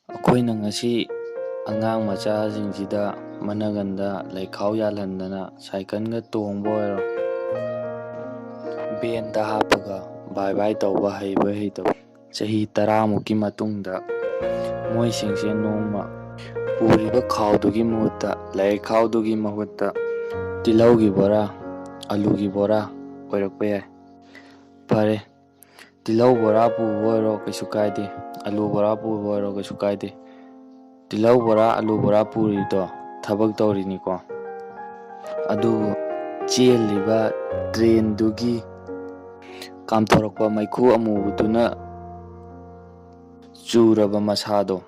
ꯑꯩꯈꯣꯏꯅ ꯉꯁꯤ ꯑꯉꯥꯡ ꯃꯆꯥꯁꯤꯡꯁꯤꯗ ꯃꯅꯒꯟꯗ ꯂꯩꯈꯥꯎ ꯌꯥꯜꯍꯟꯗꯅ ꯁꯥꯏꯀꯜꯒ ꯇꯣꯡꯕ ꯑꯣꯏꯔꯣ, ꯕꯦꯟꯗ ꯍꯥꯞꯄꯒ ꯕꯥꯏ ꯕꯥꯏ ꯇꯧꯕ ꯍꯩꯕ ꯍꯩꯇꯕ ꯆꯍꯤ 10ꯃꯨꯛꯀꯤ ꯃꯇꯨꯡꯗ ꯃꯣꯏꯁꯤꯡꯁꯦ ꯅꯣꯡꯃ ꯄꯨꯔꯤꯕ ꯈꯥꯎꯗꯨꯒꯤ ꯃꯍꯨꯠꯇ ꯂꯩꯈꯥꯎꯗꯨꯒꯤ ꯃꯍꯨꯠꯇ ꯇꯤꯜꯍꯧꯒꯤ ꯕꯣꯔꯥ, ꯑꯂꯨꯒꯤ ꯕꯣꯔꯥ ꯑꯣꯏꯔꯛꯄ ꯌꯥꯏ꯫ ꯐꯔꯦ, ꯇꯤꯜꯍꯧ ꯕꯣꯔꯥ ꯄꯨꯕ ꯑꯣꯏꯔꯣ ꯀꯩꯁꯨ ꯀꯥꯏꯗꯦ, ꯑꯂꯨ ꯕꯣꯔꯥ ꯄꯨꯕ ꯑꯣꯏꯔꯣ ꯀꯩꯁꯨ ꯀꯥꯏꯗꯦ꯫ ꯇꯤꯜꯍꯧ ꯕꯣꯔꯥ, ꯑꯂꯨ ꯕꯣꯔꯥ ꯄꯨꯔꯤꯗꯣ ꯊꯕꯛ ꯇꯧꯔꯤꯅꯤꯀꯣ, ꯑꯗꯨꯕꯨ ꯆꯦꯜꯂꯤꯕ ꯇ꯭ꯔꯦꯟꯗꯨꯒꯤ ꯀꯥꯝꯊꯣꯔꯛꯄ ꯃꯩꯈꯨ ꯑꯃꯨꯕꯗꯨꯅ ꯆꯨꯔꯕ ꯃꯁꯥꯗꯣ,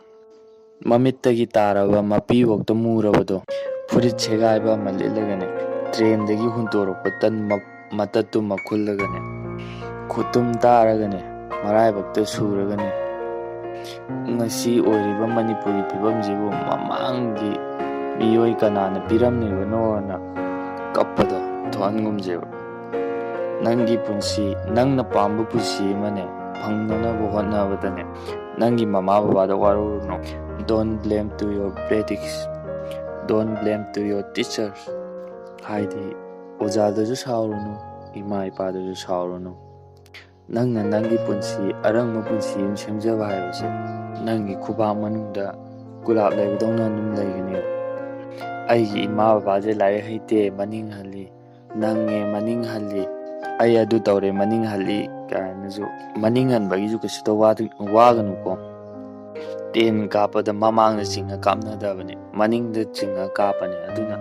ꯃꯃꯤꯠꯇꯒꯤ ꯇꯥꯔꯕ ꯃꯄꯤꯐꯥꯎꯗ ꯃꯨꯔꯕꯗꯣ, ꯐꯨꯔꯤꯠ ꯁꯦꯒꯥꯏꯕ ꯑꯃ ꯂꯤꯠꯂꯒꯅꯦ ꯇ꯭ꯔꯦꯟꯗꯒꯤ ꯍꯨꯟꯇꯣꯔꯛꯄ ꯇꯟ ꯃꯇꯠꯇꯨꯃ ꯈꯨꯜꯂꯒꯅꯦ, ꯈꯨꯇꯨꯝ ꯇꯥꯔꯒꯅꯦ, ꯃꯔꯥꯏꯕꯛꯇ ꯁꯨꯔꯒꯅꯦ, ꯉꯁꯤ ꯑꯣꯏꯔꯤꯕ ꯃꯅꯤꯄꯨꯔꯒꯤ ꯐꯤꯕꯝꯁꯤꯕꯨ ꯃꯃꯥꯡꯒꯤ ꯃꯤꯑꯣꯏ ꯀꯅꯥꯅ ꯄꯤꯔꯝꯂꯤꯕꯅꯣꯅ ꯀꯞꯄꯗꯣ ꯊꯣꯛꯍꯟꯒꯨꯝꯁꯦꯕ꯫ ꯅꯪꯒꯤ ꯄꯨꯟꯁꯤ, ꯅꯪꯅ ꯄꯥꯝꯕ ꯄꯨꯟꯁꯤ ꯑꯃꯅꯦ ꯐꯪꯅꯅꯕ ꯍꯣꯠꯅꯕꯗꯅꯦ ꯅꯪꯒꯤ ꯃꯃꯥ ꯕꯕꯥꯗ ꯋꯥꯔꯧꯔꯨꯅꯣ꯫ Don't blame to your critics, don't blame to your teachers. ꯍꯥꯏꯗꯤ ꯑꯣꯖꯥꯗꯁꯨ ꯁꯥꯎꯔꯨꯅꯨ, ꯏꯃꯥ ꯏꯄꯥꯗꯁꯨ ꯁꯥꯎꯔꯨꯅꯨ꯫ ꯅꯪꯅ ꯅꯪꯒꯤ ꯄꯨꯟꯁꯤ, ꯑꯔꯪꯕ ꯄꯨꯟꯁꯤ ꯑꯃ ꯁꯦꯝꯖꯕ ꯍꯥꯏꯕꯁꯦ ꯅꯪꯒꯤ ꯈꯨꯕꯥꯛ ꯃꯅꯨꯡꯗ ꯒꯨꯂꯥꯞ ꯂꯩꯕꯗꯧꯅ ꯑꯗꯨꯝ ꯂꯩꯒꯅꯦꯕ꯫ ꯑꯩꯒꯤ ꯏꯃꯥ ꯕꯕꯥꯁꯦ ꯂꯥꯏꯔꯤꯛ ꯍꯩꯇꯦ ꯃꯅꯤꯡ ꯍꯜꯂꯤ, ꯅꯪꯉꯦ ꯃꯅꯤꯡ ꯍꯜꯂꯤ, ꯑꯩ ꯑꯗꯨ ꯇꯧꯔꯦ ꯃꯅꯤꯡ ꯍꯜꯂꯤ ꯀꯥꯏꯅꯁꯨ ꯃꯅꯤꯡ ꯍꯟꯕꯒꯤꯁꯨ ꯀꯩꯁꯨ ꯋꯥꯒꯅꯨꯀꯣ꯫ 10 ꯀꯥꯞꯄꯗ ꯃꯃꯥꯡꯗ ꯆꯤꯡꯉ ꯀꯥꯞꯅꯗꯕꯅꯦ, ꯃꯅꯤꯡꯗ ꯆꯤꯡꯉ ꯀꯥꯞꯄꯅꯦ꯫ ꯑꯗꯨꯅ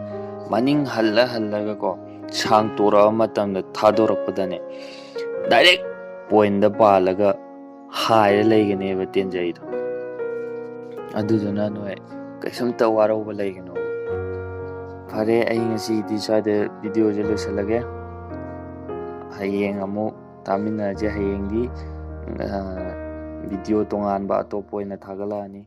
ꯃꯅꯤꯡ ꯍꯜꯂꯒꯀꯣ ꯁꯥꯡꯇꯣꯔꯛꯑ ꯃꯇꯝꯗ ꯊꯥꯗꯣꯔꯛꯄꯗꯅꯦ ꯗꯥꯏꯔꯦꯛ ꯄꯣꯏꯟꯗ ꯄꯥꯜꯂꯒ ꯍꯥꯏꯔ ꯂꯩꯒꯅꯦꯕ ꯇꯦꯟꯖꯩꯗꯣ꯫ ꯑꯗꯨꯗꯨꯅ ꯅꯣꯏ ꯀꯩꯁꯨꯝꯇ ꯋꯥꯔꯧꯕ ꯂꯩꯒꯅꯣ꯫ ꯐꯔꯦ, ꯑꯩ ꯉꯁꯤꯗꯤ ꯁ꯭ꯋꯥꯏꯗ ꯚꯤꯗꯤꯑꯣꯁꯦ ꯂꯣꯏꯁꯤꯜꯂꯒꯦ꯫ ꯍꯌꯦꯡ ꯑꯃꯨꯛ ꯇꯥꯃꯤꯟꯅꯔꯁꯦ꯫ ꯍꯌꯦꯡꯗꯤ ꯚꯤꯗꯤꯑꯣ ꯇꯣꯉꯥꯟꯕ ꯑꯇꯣꯞꯄ ꯑꯣꯏꯅ ꯊꯥꯒꯠꯂꯛꯑꯅꯤ꯫